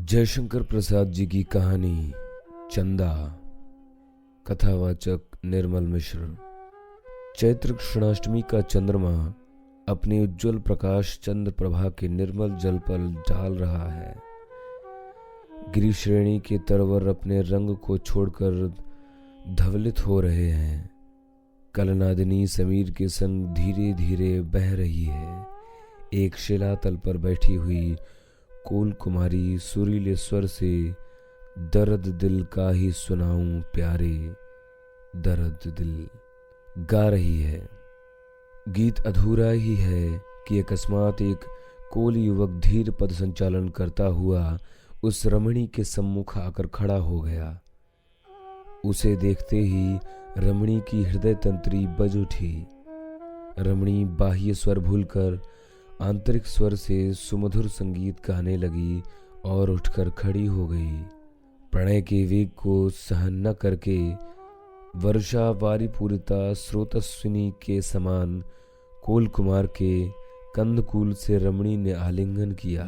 जयशंकर प्रसाद जी की कहानी चंदा। कथावाचक निर्मल मिश्र। चैत्र कृष्णाष्टमी का चंद्रमा अपनी उज्जवल प्रकाश चंद्र प्रभा के निर्मल जल पर डाल रहा है। गिरि श्रेणी के तरवर अपने रंग को छोड़कर धवलित हो रहे हैं। कलनादिनी समीर के संग धीरे धीरे बह रही है। एक शिलातल पर बैठी हुई कोल कुमारी सुरीले स्वर से दर्द दिल का ही सुनाऊं प्यारे दर्द दिल गा रही है। गीत अधूरा ही है कि अकस्मात एक कोल युवक धीर पद संचालन करता हुआ उस रमणी के सम्मुख आकर खड़ा हो गया। उसे देखते ही रमणी की हृदय तंत्री बज उठी। रमणी बाह्य स्वर भूलकर आंतरिक स्वर से सुमधुर संगीत गाने लगी और उठकर खड़ी हो गई। प्रणय के वेग को सहन न करके वर्षा वारिपूरिता स्रोतस्विनी के समान कोल कुमार के कंदकूल से रमणी ने आलिंगन किया।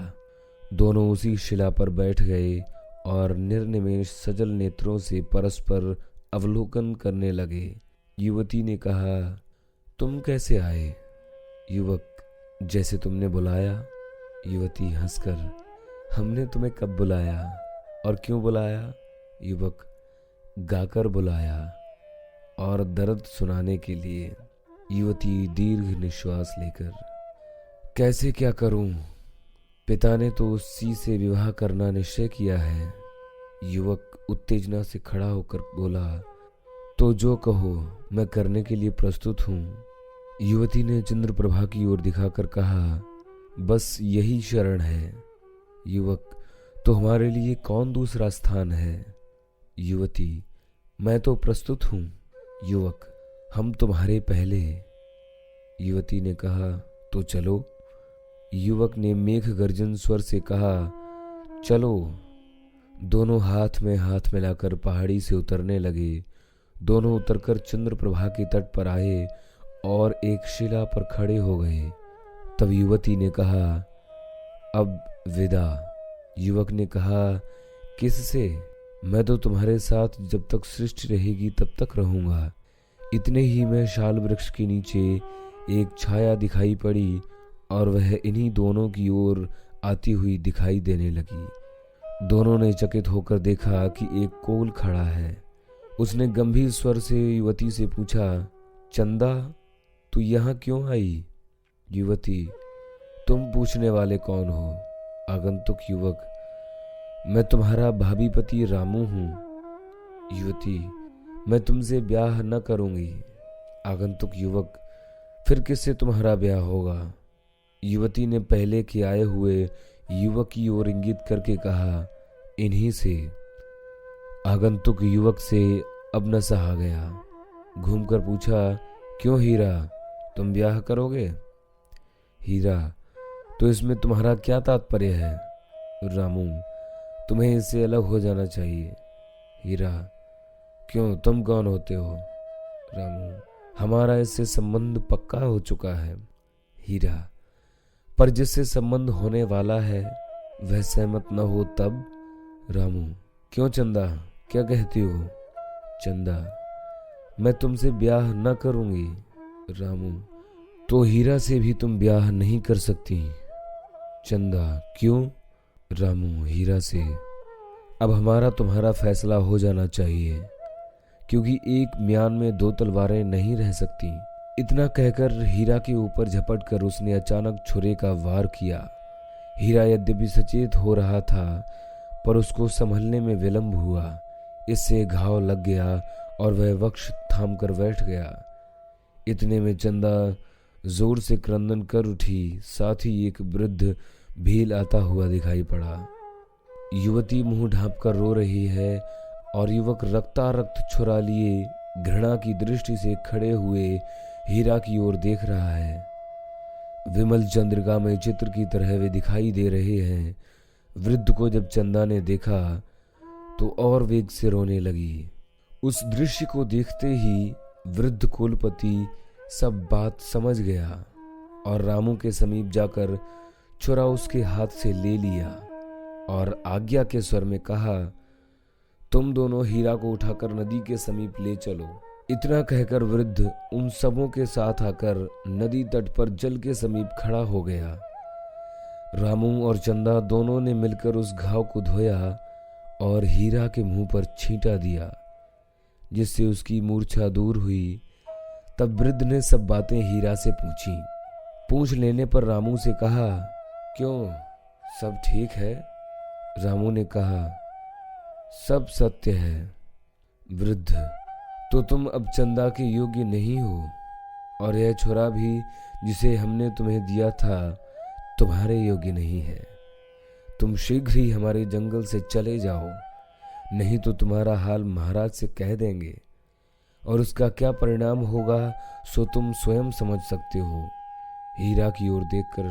दोनों उसी शिला पर बैठ गए और निर्निमेष सजल नेत्रों से परस्पर अवलोकन करने लगे। युवती ने कहा, तुम कैसे आए? युवक, जैसे तुमने बुलाया। युवती हंसकर, हमने तुम्हें कब बुलाया और क्यों बुलाया? युवक, गाकर बुलाया और दर्द सुनाने के लिए। युवती दीर्घ निश्वास लेकर, कैसे क्या करूं? पिता ने तो उसी से विवाह करना निश्चय किया है। युवक उत्तेजना से खड़ा होकर बोला, तो जो कहो मैं करने के लिए प्रस्तुत हूं। युवती ने चंद्र प्रभा की ओर दिखाकर कहा, बस यही शरण है। युवक, तो हमारे लिए कौन दूसरा स्थान है? युवती, मैं तो प्रस्तुत हूं। युवक, हम तुम्हारे पहले। युवती ने कहा, तो चलो। युवक ने मेघ गर्जन स्वर से कहा, चलो। दोनों हाथ में हाथ मिलाकर पहाड़ी से उतरने लगे। दोनों उतरकर चंद्र प्रभा के तट पर आए और एक शिला पर खड़े हो गए। तब युवती ने कहा, अब विदा। युवक ने कहा, किससे? मैं तो तुम्हारे साथ जब तक सृष्टि रहेगी तब तक रहूंगा। इतने ही में शाल वृक्ष के नीचे एक छाया दिखाई पड़ी और वह इन्हीं दोनों की ओर आती हुई दिखाई देने लगी। दोनों ने चकित होकर देखा कि एक कोल खड़ा है। उसने गंभीर स्वर से युवती से पूछा, चंदा, तू यहाँ क्यों आई? युवती, तुम पूछने वाले कौन हो? आगंतुक युवक, मैं तुम्हारा भाभी पति रामू हूँ। युवती, मैं तुमसे ब्याह न करूंगी। आगंतुक युवक, फिर किससे तुम्हारा ब्याह होगा? युवती ने पहले के आए हुए युवक की ओर इंगित करके कहा, इन्हीं से। आगंतुक युवक से अब न सहा गया। घूमकर पूछा, क्यों हीरा, तुम ब्याह करोगे? हीरा, तो इसमें तुम्हारा क्या तात्पर्य है? रामू, तुम्हें इससे अलग हो जाना चाहिए। हीरा, क्यों, तुम कौन होते हो? रामू, हमारा इससे संबंध पक्का हो चुका है। हीरा, पर जिससे संबंध होने वाला है वह सहमत न हो तब? रामू, क्यों चंदा, क्या कहती हो? चंदा, मैं तुमसे ब्याह न करूंगी। रामू, तो हीरा से भी तुम ब्याह नहीं कर सकती। चंदा, क्यों? रामू, हीरा से अब हमारा तुम्हारा फैसला हो जाना चाहिए, क्योंकि एक म्यान में दो तलवारें नहीं रह सकती। इतना कहकर हीरा के ऊपर झपटकर उसने अचानक छुरे का वार किया। हीरा यद्यपि सचेत हो रहा था पर उसको संभलने में विलंब हुआ। इससे घाव लग गया और वह वक्ष थाम कर बैठ गया। इतने में चंदा जोर से क्रंदन कर उठी। साथ ही एक वृद्ध भील आता हुआ दिखाई पड़ा। युवती मुंह ढांप कर रो रही है और युवक रक्तारक्त छुरा लिए घृणा की दृष्टि से खड़े हुए हीरा की ओर देख रहा है। विमल चंद्रिका में चित्र की तरह वे दिखाई दे रहे हैं। वृद्ध को जब चंदा ने देखा तो और वेग से रोने लगी। उस दृश्य को देखते ही वृद्ध कुलपति सब बात समझ गया और रामू के समीप जाकर छुरा उसके हाथ से ले लिया। और आज्ञा के स्वर में कहा, तुम दोनों हीरा को उठाकर नदी के समीप ले चलो। इतना कहकर वृद्ध उन सबों के साथ आकर नदी तट पर जल के समीप खड़ा हो गया। रामू और चंदा दोनों ने मिलकर उस घाव को धोया और हीरा के मुंह पर छींटा दिया, जिससे उसकी मूर्छा दूर हुई। तब वृद्ध ने सब बातें हीरा से पूछी। पूछ लेने पर रामू से कहा, क्यों, सब ठीक है? रामू ने कहा, सब सत्य है। वृद्ध, तो तुम अब चंदा के योग्य नहीं हो, और यह छोरा भी जिसे हमने तुम्हें दिया था तुम्हारे योग्य नहीं है। तुम शीघ्र ही हमारे जंगल से चले जाओ, नहीं तो तुम्हारा हाल महाराज से कह देंगे, और उसका क्या परिणाम होगा सो तुम स्वयं समझ सकते हो। हीरा की ओर देखकर,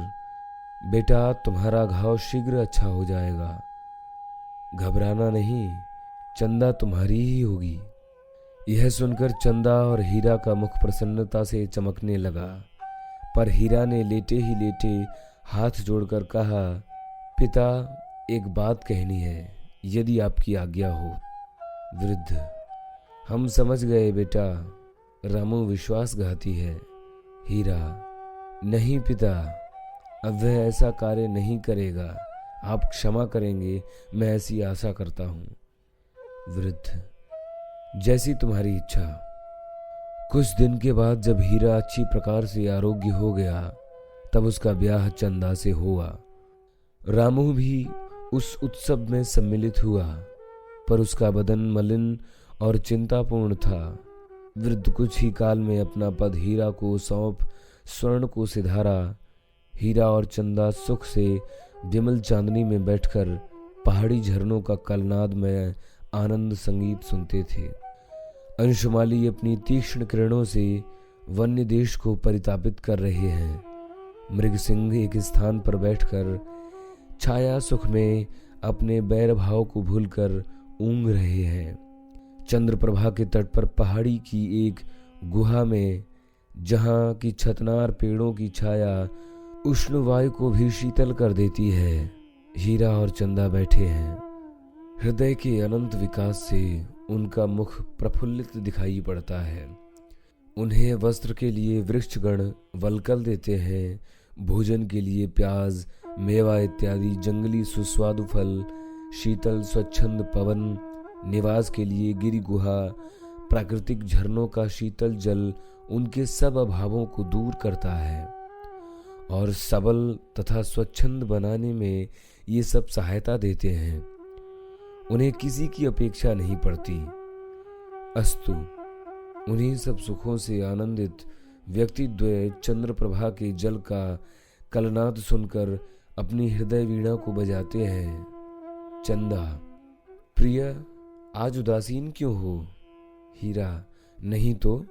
बेटा, तुम्हारा घाव शीघ्र अच्छा हो जाएगा, घबराना नहीं, चंदा तुम्हारी ही होगी। यह सुनकर चंदा और हीरा का मुख प्रसन्नता से चमकने लगा, पर हीरा ने लेटे ही लेटे हाथ जोड़कर कहा, पिता, एक बात कहनी है, यदि आपकी आज्ञा हो। वृद्ध, हम समझ गए बेटा, रामू विश्वासघाती है। हीरा, नहीं पिता, अब वह ऐसा कार्य नहीं करेगा, आप क्षमा करेंगे, मैं ऐसी आशा करता हूँ। वृद्ध, जैसी तुम्हारी इच्छा। कुछ दिन के बाद जब हीरा अच्छी प्रकार से आरोग्य हो गया, तब उसका ब्याह चंदा से हुआ। रामू भी उस उत्सव में सम्मिलित हुआ, पर उसका बदन मलिन और चिंतापूर्ण था। वृद्ध कुछ ही काल में अपना पद हीरा को सौंप स्वर्ण को सिधारा। हीरा और चंदा सुख से विमल चांदनी में बैठकर पहाड़ी झरनों का कलनाद में आनंद संगीत सुनते थे। अंशुमाली अपनी तीक्ष्ण किरणों से वन्य देश को परितापित कर रहे हैं। मृग सिंह एक स्थान पर बैठकर छाया सुख में अपने बैर भाव को भूलकर ऊँघ रहे हैं। चंद्रप्रभा के तट पर पहाड़ी की एक गुहा में, जहाँ की छतनार पेड़ों की छाया उष्ण वायु को भी शीतल कर देती है, हीरा और चंदा बैठे हैं। हृदय के अनंत विकास से उनका मुख प्रफुल्लित दिखाई पड़ता है। उन्हें वस्त्र के लिए वृक्षगण वल्कल देते हैं, भोजन के लिए प्याज, मेवा इत्यादि जंगली सुस्वादु फल, शीतल स्वच्छंद पवन, निवास के लिए गिरि गुहा, प्राकृतिक झरनों का शीतल जल उनके सब अभावों को दूर करता है, और सबल तथा स्वच्छंद बनाने में ये सब सहायता देते हैं। उन्हें किसी की अपेक्षा नहीं पड़ती। अस्तु, उन्हीं सब सुखों से आनंदित व्यक्तिद्वय चंद्रप्रभा के जल का कलनाद सुनकर अपनी हृदय वीणा को बजाते हैं। चंदा, प्रिय, आज उदासीन क्यों हो? हीरा, नहीं तो,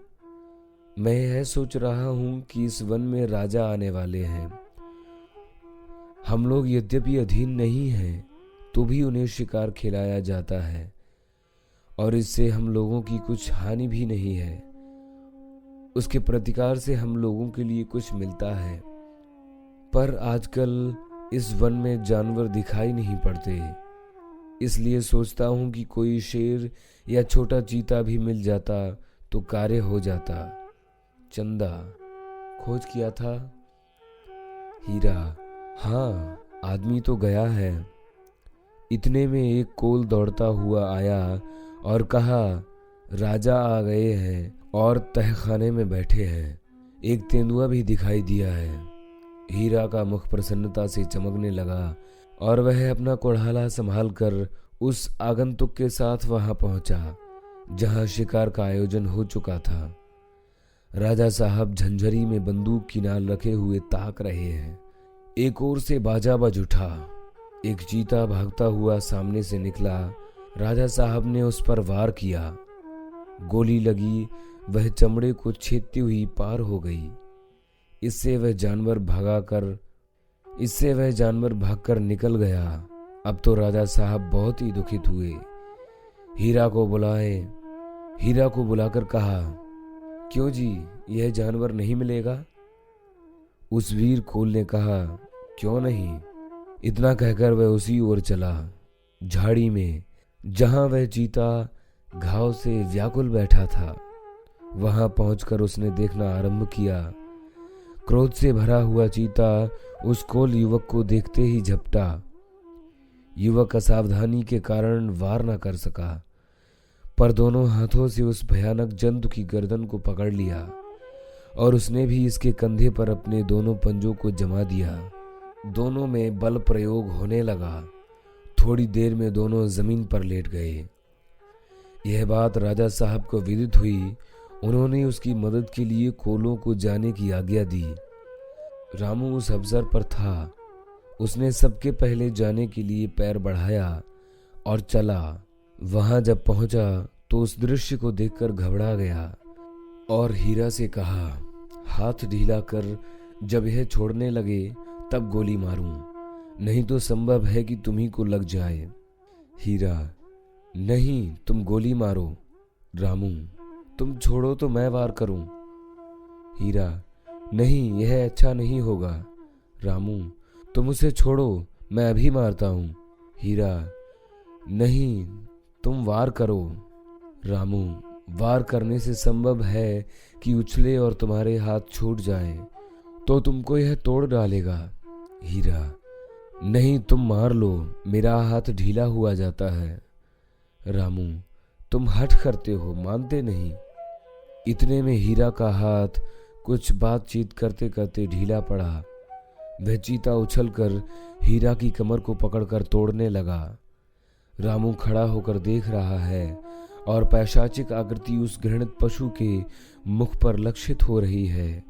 मैं यह सोच रहा हूं कि इस वन में राजा आने वाले हैं। हम लोग यद्यपि अधीन नहीं हैं, तो भी उन्हें शिकार खिलाया जाता है, और इससे हम लोगों की कुछ हानि भी नहीं है। उसके प्रतिकार से हम लोगों के लिए कुछ मिलता है, पर आजकल इस वन में जानवर दिखाई नहीं पड़ते। इसलिए सोचता हूं कि कोई शेर या छोटा चीता भी मिल जाता तो कार्य हो जाता। चंदा, खोज किया था? हीरा, हाँ, आदमी तो गया है। इतने में एक कोल दौड़ता हुआ आया और कहा, राजा आ गए हैं और तहखाने में बैठे हैं। एक तेंदुआ भी दिखाई दिया है। हीरा का मुख प्रसन्नता से चमकने लगा और वह अपना कोढ़ाला संभाल कर उस आगंतुक के साथ वहां पहुंचा, जहां शिकार का आयोजन हो चुका था। राजा साहब झंझरी में बंदूक की नाल रखे हुए ताक रहे हैं। एक ओर से बाजा बज उठा। एक चीता भागता हुआ सामने से निकला। राजा साहब ने उस पर वार किया। गोली लगी, वह चमड़े को छेदती हुई पार हो गई। इससे वह जानवर भागकर निकल गया। अब तो राजा साहब बहुत ही दुखित हुए। हीरा को बुलाकर कहा, क्यों जी, यह जानवर नहीं मिलेगा? उस वीर कोल ने कहा, क्यों नहीं, इतना कहकर वह उसी ओर चला। झाड़ी में जहां वह चीता घाव से व्याकुल बैठा था, वहां पहुंचकर उसने देखना आरंभ किया। क्रोध से भरा हुआ चीता उस कोल युवक को देखते ही झपटा। युवक असावधानी के कारण वार न कर सका, पर दोनों हाथों से उस भयानक जंतु की गर्दन को पकड़ लिया और उसने भी इसके कंधे पर अपने दोनों पंजों को जमा दिया। दोनों में बल प्रयोग होने लगा। थोड़ी देर में दोनों जमीन पर लेट गए। यह बात राजा साहब को विदित हुई। उन्होंने उसकी मदद के लिए कोलों को जाने की आज्ञा दी। रामू उस अवसर पर था। उसने सबके पहले जाने के लिए पैर बढ़ाया और चला। वहां जब पहुंचा तो उस दृश्य को देखकर घबरा गया और हीरा से कहा, हाथ ढीला कर जब यह छोड़ने लगे तब गोली मारूं, नहीं तो संभव है कि तुम्ही को लग जाए। हीरा, नहीं, तुम गोली मारो। रामू, तुम छोड़ो तो मैं वार करूं। हीरा, नहीं, यह अच्छा नहीं होगा। रामू, तुम उसे छोड़ो, मैं अभी मारता हूं। हीरा, नहीं, तुम वार करो। रामू, वार करने से संभव है कि उछले और तुम्हारे हाथ छूट जाएं, तो तुमको यह तोड़ डालेगा। हीरा, नहीं, तुम मार लो, मेरा हाथ ढीला हुआ जाता है। रामू, तुम हठ करते हो, मानते नहीं। इतने में हीरा का हाथ कुछ बातचीत करते करते ढीला पड़ा। वह चीता उछलकर हीरा की कमर को पकड़कर तोड़ने लगा। रामू खड़ा होकर देख रहा है और पैशाचिक आकृति उस घृणित पशु के मुख पर लक्षित हो रही है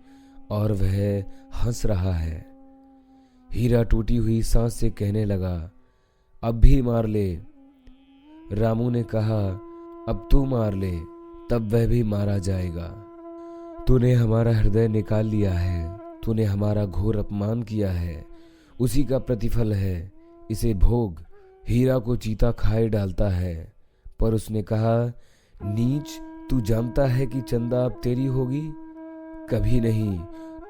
और वह हंस रहा है। हीरा टूटी हुई सांस से कहने लगा, अब भी मार ले। रामू ने कहा, अब तू मार ले, तब वह भी मारा जाएगा। तूने हमारा हृदय निकाल लिया है, तूने हमारा घोर अपमान किया है, उसी का प्रतिफल है, इसे भोग। हीरा को चीता खाए डालता है, पर उसने कहा, नीच, तू जानता है कि चंदा अब तेरी होगी? कभी नहीं,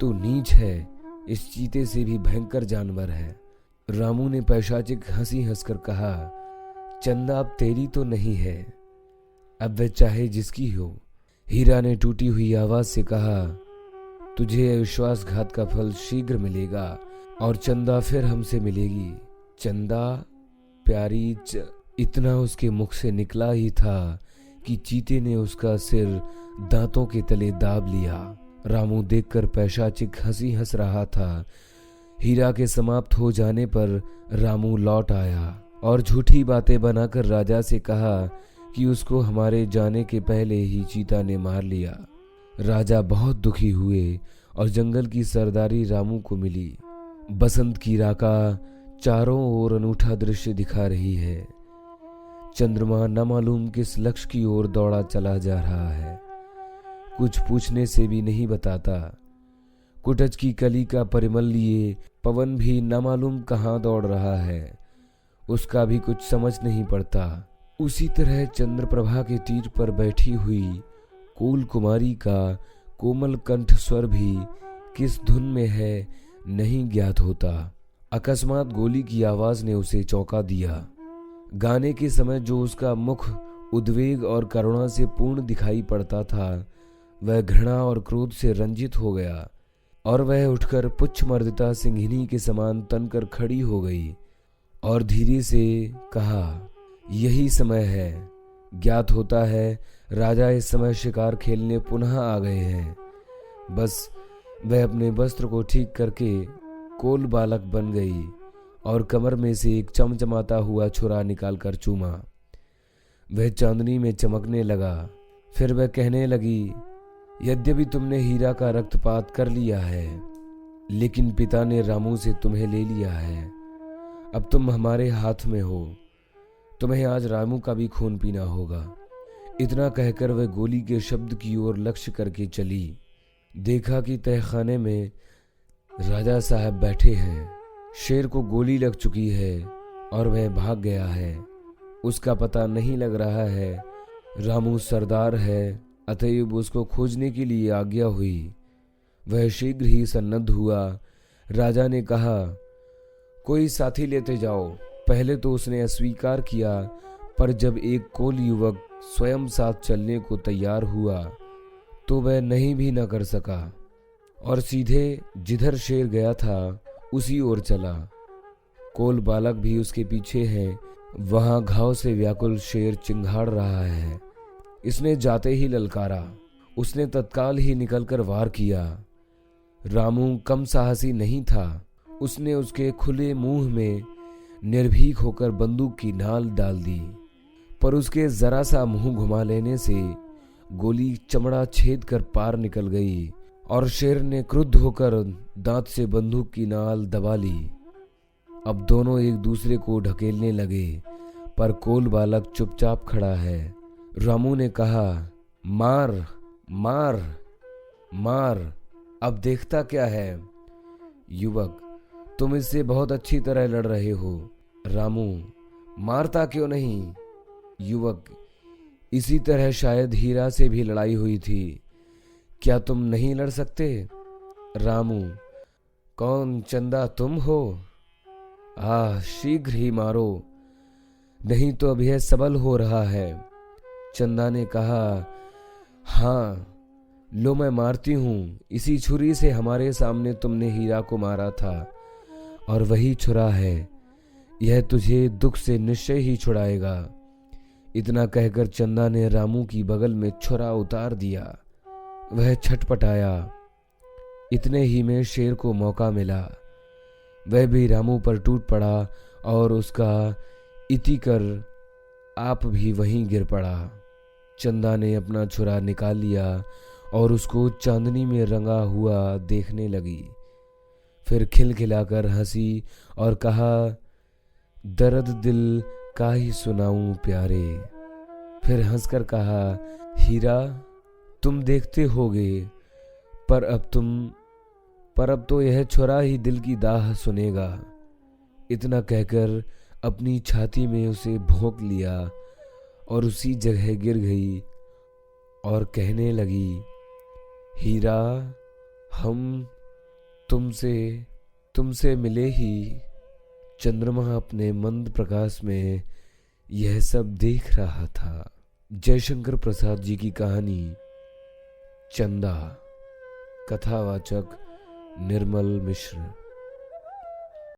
तू नीच है, इस चीते से भी भयंकर जानवर है। रामू ने पैशाचिक हंसी हंसकर कहा, चंदा अब तेरी तो नहीं है, अब वह चाहे जिसकी हो। हीरा ने टूटी हुई आवाज से कहा, तुझे विश्वासघात का फल शीघ्र मिलेगा और चंदा फिर हमसे मिलेगी। चंदा प्यारी इतना उसके मुख से निकला ही था कि चीते ने उसका सिर दांतों के तले दाब लिया। रामू देखकर पैशाचिक हंसी हंस रहा था। हीरा के समाप्त हो जाने पर रामू लौट आया और झूठी बातें बनाकर राजा से कहा कि उसको हमारे जाने के पहले ही चीता ने मार लिया। राजा बहुत दुखी हुए और जंगल की सरदारी रामू को मिली। बसंत की राका चारों ओर अनूठा दृश्य दिखा रही है। चंद्रमा न मालूम किस लक्ष्य की ओर दौड़ा चला जा रहा है, कुछ पूछने से भी नहीं बताता। कुटज की कली का परिमल लिए पवन भी न मालूम कहाँ दौड़ रहा है, उसका भी कुछ समझ नहीं पड़ता। उसी तरह चंद्रप्रभा के तीर पर बैठी हुई कोल कुमारी का कोमल कंठ स्वर भी किस धुन में है नहीं ज्ञात होता। अकस्मात गोली की आवाज ने उसे चौंका दिया। गाने के समय जो उसका मुख उद्वेग और करुणा से पूर्ण दिखाई पड़ता था, वह घृणा और क्रोध से रंजित हो गया और वह उठकर पुच्छमर्दिता सिंहिनी के समान तनकर खड़ी हो गई और धीरे से कहा, यही समय है। ज्ञात होता है राजा इस समय शिकार खेलने पुनः आ गए हैं। बस वह अपने वस्त्र को ठीक करके कोल बालक बन गई और कमर में से एक चमचमाता हुआ छुरा निकालकर चूमा। वह चांदनी में चमकने लगा। फिर वह कहने लगी, यद्यपि तुमने हीरा का रक्तपात कर लिया है, लेकिन पिता ने रामू से तुम्हें ले लिया है। अब तुम हमारे हाथ में हो, तुम्हें आज रामू का भी खून पीना होगा। इतना कहकर वह गोली के शब्द की ओर लक्ष्य करके चली। देखा कि तहखाने में राजा साहब बैठे हैं। शेर को गोली लग चुकी है और वह भाग गया है। उसका पता नहीं लग रहा है। रामू सरदार है, अतएव उसको खोजने के लिए आज्ञा हुई। वह शीघ्र ही सन्नद्ध हुआ। राजा ने कहा, कोई साथी लेते जाओ। पहले तो उसने अस्वीकार किया, पर जब एक कोल युवक स्वयं साथ चलने को तैयार हुआ तो वह नहीं भी न कर सका और सीधे जिधर शेर गया था उसी ओर चला। कोल बालक भी उसके पीछे है। वहां घाव से व्याकुल शेर चिंघाड़ रहा है। इसने जाते ही ललकारा। उसने तत्काल ही निकलकर वार किया। रामू कम साहसी नहीं था। उसने उसके खुले मुंह में निर्भीक होकर बंदूक की नाल डाल दी, पर उसके जरा सा मुंह घुमा लेने से गोली चमड़ा छेद कर पार निकल गई और शेर ने क्रुद्ध होकर दांत से बंदूक की नाल दबा ली। अब दोनों एक दूसरे को ढकेलने लगे, पर कोल बालक चुपचाप खड़ा है। रामू ने कहा, मार मार मार, अब देखता क्या है। युवक, तुम इससे बहुत अच्छी तरह लड़ रहे हो। रामू, मारता क्यों नहीं। युवक, इसी तरह शायद हीरा से भी लड़ाई हुई थी, क्या तुम नहीं लड़ सकते। रामू, कौन, चंदा तुम हो। शीघ्र ही मारो, नहीं तो अब यह सबल हो रहा है। चंदा ने कहा, हाँ लो मैं मारती हूँ। इसी छुरी से हमारे सामने तुमने हीरा को मारा था और वही छुरा है। यह तुझे दुख से निश्चय ही छुड़ाएगा। इतना कहकर चंदा ने रामू की बगल में छुरा उतार दिया। वह छटपटाया। इतने ही में शेर को मौका मिला। वह भी रामू पर टूट पड़ा और उसका इति कर आप भी वहीं गिर पड़ा। चंदा ने अपना छुरा निकाल लिया और उसको चांदनी में रंगा हुआ देखने लगी। फिर खिलखिलाकर हंसी और कहा, दर्द दिल का ही सुनाऊं प्यारे। फिर हंसकर कहा, हीरा तुम देखते होगे, पर अब तो यह छुरा ही दिल की दाह सुनेगा। इतना कहकर अपनी छाती में उसे भोंक लिया और उसी जगह गिर गई और कहने लगी, हीरा हम तुमसे मिले ही। चंद्रमा अपने मंद प्रकाश में यह सब देख रहा था। जयशंकर प्रसाद जी की कहानी चंदा। कथावाचक निर्मल मिश्र।